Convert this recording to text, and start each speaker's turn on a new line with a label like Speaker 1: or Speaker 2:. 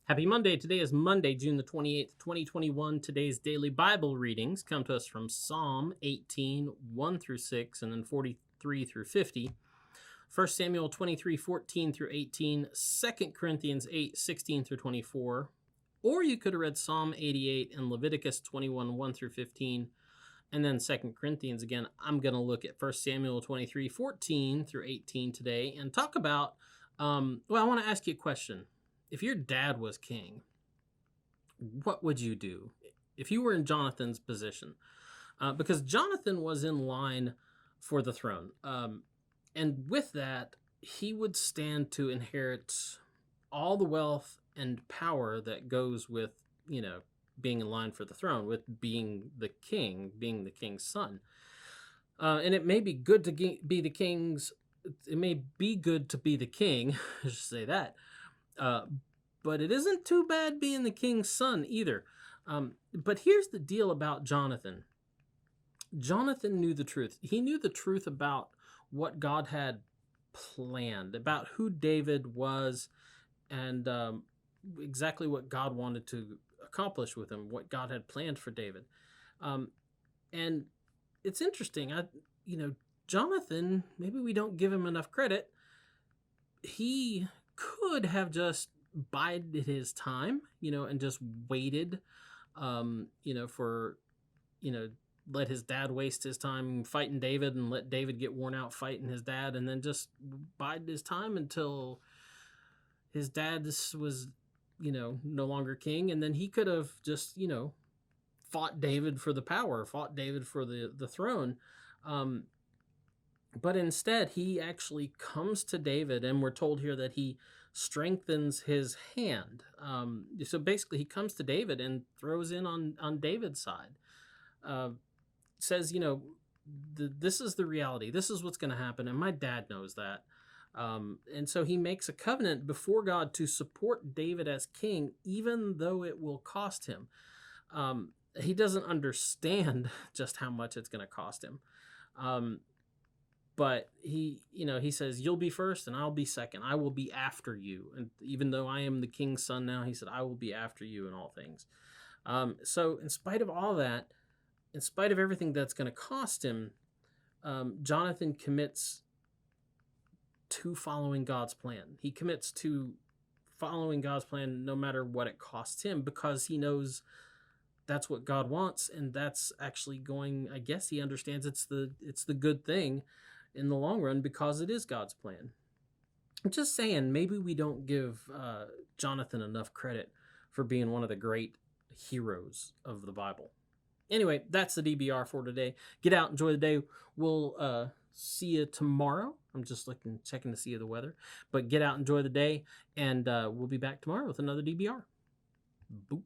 Speaker 1: Happy Monday. Today is Monday, June the 28th, 2021. Today's daily Bible readings come to us from Psalm 18, 1 through 6, and then 43 through 50. 1 Samuel 23, 14 through 18, 2 Corinthians 8, 16 through 24. Or you could have read Psalm 88 and Leviticus 21, 1 through 15, and then 2 Corinthians again. I'm going to look at 1 Samuel 23, 14 through 18 today and talk about, I want to ask you a question. If your dad was king, what would you do if you were in Jonathan's position? Because Jonathan was in line for the throne. And with that, he would stand to inherit all the wealth and power that goes with, being in line for the throne, with being the king, being the king's son. And it may be good to be the king's, it may be good to be the king, I should say that. But it isn't too bad being the king's son either. But here's the deal about Jonathan. Jonathan knew the truth. He knew the truth about what God had planned, about who David was, and exactly what God wanted to accomplish with him, what God had planned for David. And it's interesting. Jonathan, maybe we don't give him enough credit. He could have just bided his time, and just waited, let his dad waste his time fighting David and let David get worn out fighting his dad, and then just bided his time until his dad was, no longer king. And then he could have just, fought David for the power, fought David for the throne. But instead, he actually comes to David, and we're told here that he strengthens his hand. So basically, he comes to David and throws in on David's side. Says, this is the reality. This is what's going to happen, and my dad knows that. And so he makes a covenant before God to support David as king, even though it will cost him. He doesn't understand just how much it's going to cost him. But he says, you'll be first and I'll be second. I will be after you. And even though I am the king's son now, he said, I will be after you in all things. So in spite of all that, in spite of everything that's going to cost him, Jonathan commits to following God's plan. He commits to following God's plan no matter what it costs him, because he knows that's what God wants, and that's actually going, I guess he understands it's the good thing in the long run, because it is God's plan. I'm just saying, maybe we don't give Jonathan enough credit for being one of the great heroes of the Bible. Anyway, that's the DBR for today. Get out, enjoy the day. We'll see you tomorrow. I'm just checking to see the weather. But get out, enjoy the day, and we'll be back tomorrow with another DBR. Boop.